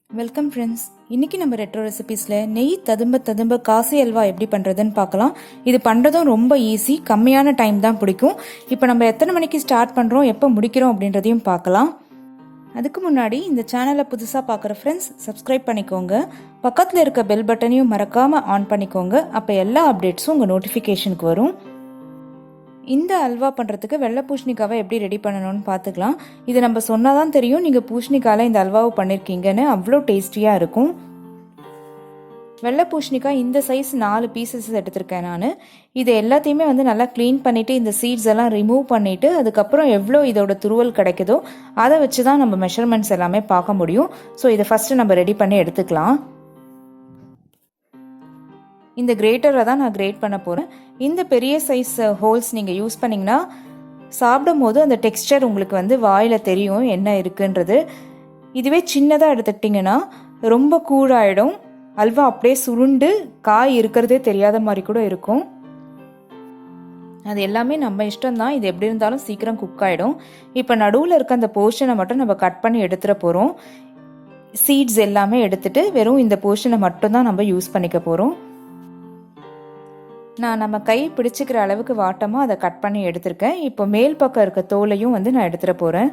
Welcome friends. இன்றைக்கி நம்ம retro ரெசிபீஸில் நெய் ததும்ப காசி அல்வா எப்படி பண்ணுறதுன்னு பார்க்கலாம். இது பண்ணுறதும் ரொம்ப ஈஸி, கம்மியான டைம் தான் பிடிக்கும். இப்போ நம்ம எத்தனை மணிக்கு ஸ்டார்ட் பண்ணுறோம், எப்போ முடிக்கிறோம் அப்படின்றதையும் பார்க்கலாம். அதுக்கு முன்னாடி இந்த சேனலை புதுசாக பார்க்குற ஃப்ரெண்ட்ஸ் சப்ஸ்கிரைப் பண்ணிக்கோங்க. பக்கத்தில் இருக்க பெல் பட்டனையும் மறக்காமல் ஆன் பண்ணிக்கோங்க. அப்போ எல்லா அப்டேட்ஸும் உங்கள் நோட்டிஃபிகேஷனுக்கு வரும். இந்த அல்வா பண்ணுறதுக்கு வெள்ளை பூசணிக்காவை எப்படி ரெடி பண்ணணும்னு பார்த்துக்கலாம். இது நம்ம சொன்னால் தான் தெரியும் நீங்கள் பூசணிக்காயில் இந்த அல்வாவை பண்ணியிருக்கீங்கன்னு. அவ்வளோ டேஸ்டியாக இருக்கும். வெள்ளை பூசணிக்காய் இந்த சைஸ் 4 பீசஸ் எடுத்திருக்கேன் நான். இது எல்லாத்தையுமே நல்லா க்ளீன் பண்ணிவிட்டு இந்த சீட்ஸ் எல்லாம் ரிமூவ் பண்ணிவிட்டு அதுக்கப்புறம் எவ்வளோ இதோட துருவல் கிடைக்குதோ அதை வச்சு தான் நம்ம மெஷர்மெண்ட்ஸ் எல்லாமே பார்க்க முடியும். ஸோ இதை ஃபஸ்ட்டு நம்ம ரெடி பண்ணி எடுத்துக்கலாம். இந்த கிரேட்டரை தான் நான் கிரேட் பண்ண போகிறேன். இந்த பெரிய சைஸ் ஹோல்ஸ் நீங்கள் யூஸ் பண்ணிங்கன்னா சாப்பிடும் போது அந்த டெக்ஸ்டர் உங்களுக்கு வாயில் தெரியும் என்ன இருக்குன்றது. இதுவே சின்னதாக எடுத்துக்கிட்டிங்கன்னா ரொம்ப கூழாயிடும். அல்வா அப்படியே சுருண்டு காய் இருக்கிறதே தெரியாத மாதிரி கூட இருக்கும். அது எல்லாமே நம்ம இஷ்டம்தான். இது எப்படி இருந்தாலும் சீக்கிரம் குக் ஆகிடும். இப்போ நடுவில் இருக்க அந்த போர்ஷனை மட்டும் நம்ம கட் பண்ணி எடுத்துகிற போகிறோம். சீட்ஸ் எல்லாமே எடுத்துகிட்டு வெறும் இந்த போர்ஷனை மட்டும்தான் நம்ம யூஸ் பண்ணிக்க போகிறோம். நான் நம்ம கை பிடிச்சிக்கிற அளவுக்கு வாட்டமாக அதை கட் பண்ணி எடுத்திருக்கேன். இப்போ மேல் பக்கம் இருக்க தோலையும் நான் எடுத்துகிட்டு போகிறேன்.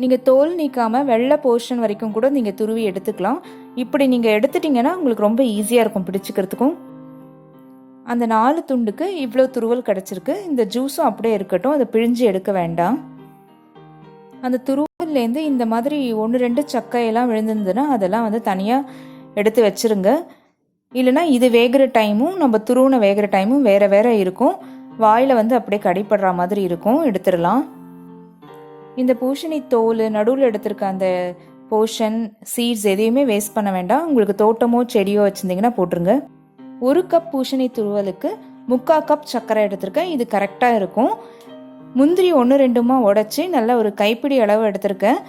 நீங்கள் தோல் நீக்காமல் வெள்ளை போர்ஷன் வரைக்கும் கூட நீங்கள் துருவி எடுத்துக்கலாம். இப்படி நீங்கள் எடுத்துட்டிங்கன்னா உங்களுக்கு ரொம்ப ஈஸியாக இருக்கும் பிடிச்சிக்கிறதுக்கும். அந்த 4 துண்டுக்கு இவ்வளோ துருவல் கிடச்சிருக்கு. இந்த ஜூஸும் அப்படியே இருக்கட்டும், அதை பிழிஞ்சு எடுக்க வேண்டாம். அந்த துருவல்லேருந்து இந்த மாதிரி 1-2 சக்கையெல்லாம் விழுந்திருந்ததுன்னா அதெல்லாம் தனியாக எடுத்து வச்சுருங்க. இல்லைனா இது வேகிற டைமும் நம்ம துருவனை வேகிற டைமும் வேறு வேறு இருக்கும். வாயில் அப்படியே கடிப்படுற மாதிரி இருக்கும். எடுத்துடலாம். இந்த பூசணி தோல் நடுவில் எடுத்திருக்க அந்த போர்ஷன் சீட்ஸ் எதையுமே வேஸ்ட் பண்ண வேண்டாம். உங்களுக்கு தோட்டமோ செடியோ வச்சுருந்தீங்கன்னா போட்டுருங்க. 1 கப் பூசணி துருவலுக்கு 3/4 கப் சர்க்கரை எடுத்திருக்கேன். இது கரெக்டாக இருக்கும். முந்திரி 1-2 உடச்சி நல்லா ஒரு கைப்பிடி அளவு எடுத்திருக்கேன்.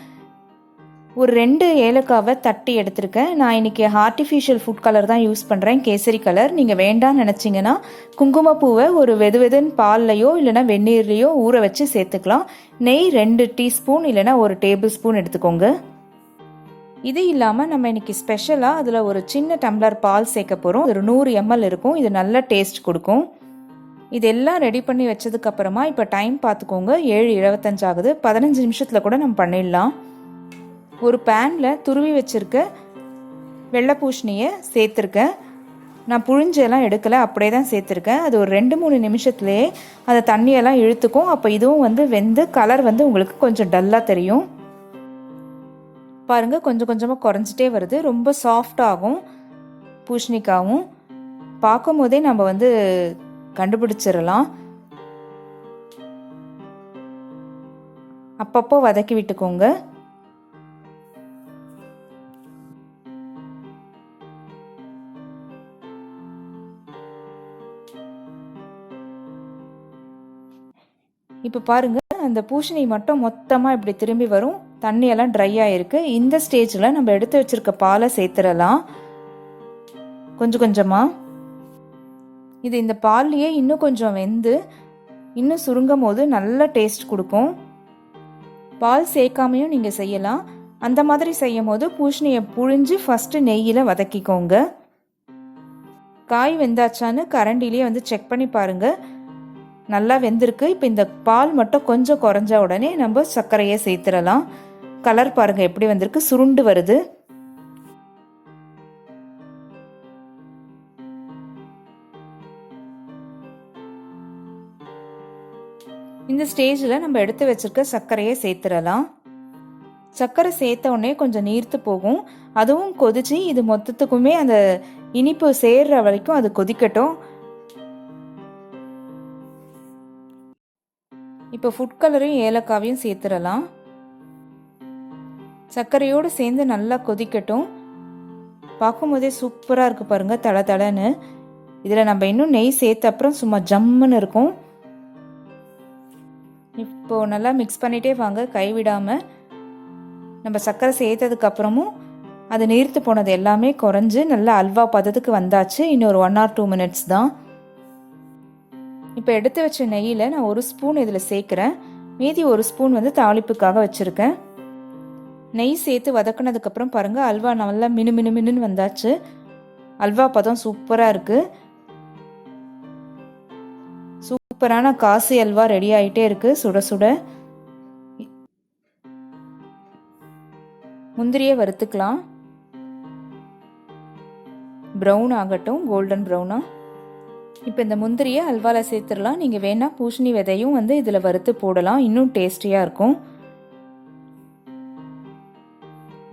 ஒரு 2 ஏலக்காவை தட்டி எடுத்திருக்கேன். நான் இன்றைக்கி ஆர்டிஃபிஷியல் ஃபுட் கலர் தான் யூஸ் பண்ணுறேன், கேசரி கலர். நீங்கள் வேண்டாம்னு நினச்சிங்கன்னா குங்குமப்பூவை ஒரு வெதுவெதுன்னு பால்லையோ இல்லைனா வெந்நீர்லேயோ ஊற வச்சு சேர்த்துக்கலாம். நெய் 2 டீஸ்பூன் இல்லைனா 1 டேபிள் ஸ்பூன் எடுத்துக்கோங்க. இது இல்லாமல் நம்ம இன்றைக்கி ஸ்பெஷலாக அதில் ஒரு சின்ன டம்ளர் பால் சேர்க்க போகிறோம். ஒரு 100 ml இருக்கும். இது நல்ல டேஸ்ட் கொடுக்கும். இதெல்லாம் ரெடி பண்ணி வச்சதுக்கப்புறமா இப்போ டைம் பார்த்துக்கோங்க. 7:25 ஆகுது. 15 நிமிஷத்தில் கூட நம்ம பண்ணிடலாம். ஒரு பேனில் துருவி வச்சுருக்க வெள்ளை பூசணியை சேர்த்துருக்கேன். நான் புழிஞ்செல்லாம் எடுக்கலை, அப்படியே தான் சேர்த்துருக்கேன். அது ஒரு 2-3 நிமிஷத்துலேயே அந்த தண்ணியெல்லாம் இழுத்துக்கும். அப்போ இதுவும் வெந்து கலர் உங்களுக்கு கொஞ்சம் டல்லாக தெரியும். பாருங்கள், கொஞ்சம் கொஞ்சமாக குறைஞ்சிட்டே வருது. ரொம்ப சாஃப்டாகும் பூசணிக்காவும். பார்க்கும் போதே நம்ம கண்டுபிடிச்சிடலாம். அப்பப்போ வதக்கி விட்டுக்கோங்க. இப்போ பாருங்கள், அந்த பூசணி மட்டும் மொத்தமாக இப்படி திரும்பி வரும். தண்ணியெல்லாம் ட்ரை ஆகிருக்கு. இந்த ஸ்டேஜில் நம்ம எடுத்து வச்சுருக்க பாலை சேர்த்துடலாம் கொஞ்சம் கொஞ்சமாக. இது இந்த பால்லையே இன்னும் கொஞ்சம் வெந்து இன்னும் சுருங்கும் போது நல்ல டேஸ்ட் கொடுக்கும். பால் சேர்க்காமையும் நீங்கள் செய்யலாம். அந்த மாதிரி செய்யும் போது பூசணியை புழிஞ்சு ஃபஸ்ட்டு நெய்யில் வதக்கிக்கோங்க. காய் வெந்தாச்சான்னு கரண்டிலேயே செக் பண்ணி பாருங்கள். நல்லா வெந்திருக்கு. இப்போ இந்த பால் மட்டும் கொஞ்சம் குறைஞ்ச உடனே நம்ம சர்க்கரையை சேர்த்துடலாம். கலர் பாருங்கள் எப்படி வந்திருக்கு, சுருண்டு வருது. இந்த ஸ்டேஜில் நம்ம எடுத்து வச்சிருக்க சர்க்கரையை சேர்த்துடலாம். சர்க்கரை சேர்த்த உடனே கொஞ்சம் நீர்த்து போகும். அதுவும் கொதிச்சு இது மொத்தத்துக்குமே அந்த இனிப்பு சேர்ற வரைக்கும் அது கொதிக்கட்டும். இப்போ ஃபுட் கலரையும் ஏலக்காவையும் சேர்த்துடலாம். சர்க்கரையோடு சேர்ந்து நல்லா கொதிக்கட்டும். பார்க்கும்போதே சூப்பராக இருக்குது பாருங்கள், தள தளன்னு. இதில் நம்ம இன்னும் நெய் சேர்த்த அப்புறம் சும்மா ஜம்முன்னு இருக்கும். இப்போது நல்லா மிக்ஸ் பண்ணிகிட்டே வாங்க, கைவிடாமல். நம்ம சர்க்கரை சேர்த்ததுக்கப்புறமும் அது நீர்த்து போனது எல்லாமே குறைஞ்சி நல்லா அல்வா பதத்துக்கு வந்தாச்சு. இன்னொரு 1 or 2 minutes தான். இப்போ எடுத்து வச்ச நெய்யில் நான் 1 ஸ்பூன் இதில் சேர்க்குறேன். மீதி 1 ஸ்பூன் தாளிப்புக்காக வச்சுருக்கேன். நெய் சேர்த்து வதக்கினதுக்கப்புறம் பாருங்கள் அல்வா நல்லா மினு மினு மினுன்னு வந்தாச்சு. அல்வா பதம் சூப்பராக இருக்குது. சூப்பரான காசி அல்வா ரெடி ஆகிட்டே இருக்குது சுட சுட. முந்திரியை வறுத்துக்கலாம். ப்ரௌன் ஆகட்டும், கோல்டன் ப்ரௌனாக. இப்போ இந்த முந்திரியை அல்வாவில் சேர்த்துடலாம். நீங்கள் வேணால் பூசணி விதையும் வந்து இதில் வறுத்து போடலாம், இன்னும் டேஸ்டியாக இருக்கும்.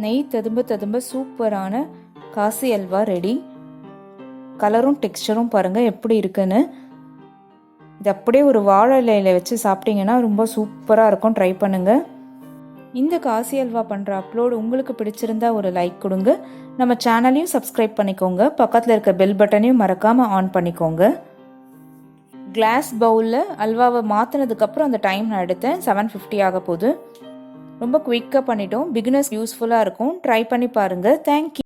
நெய் ததும்ப ததும்ப சூப்பரான காசி அல்வா ரெடி. கலரும் டெக்ஸ்டரும் பாருங்கள் எப்படி இருக்குன்னு. இது அப்படியே ஒரு வாழை இலையில் வச்சு சாப்பிட்டீங்கன்னா ரொம்ப சூப்பராக இருக்கும். ட்ரை பண்ணுங்கள். இந்த காசி அல்வா பண்ணுற அப்லோடு உங்களுக்கு பிடிச்சிருந்தா ஒரு லைக் கொடுங்க. நம்ம சேனலையும் சப்ஸ்கிரைப் பண்ணிக்கோங்க. பக்கத்தில் இருக்க பெல் பட்டனையும் மறக்காமல் ஆன் பண்ணிக்கோங்க. கிளாஸ் பவுலில் அல்வாவை மாற்றினதுக்கப்புறம் அந்த டைம் நான் எடுத்தேன். 7:50 ஆக போகுது. ரொம்ப குயிக்காக பண்ணிட்டோம். பிகினர்ஸ் யூஸ்ஃபுல்லாக இருக்கும். ட்ரை பண்ணி பாருங்கள். தேங்க்யூ.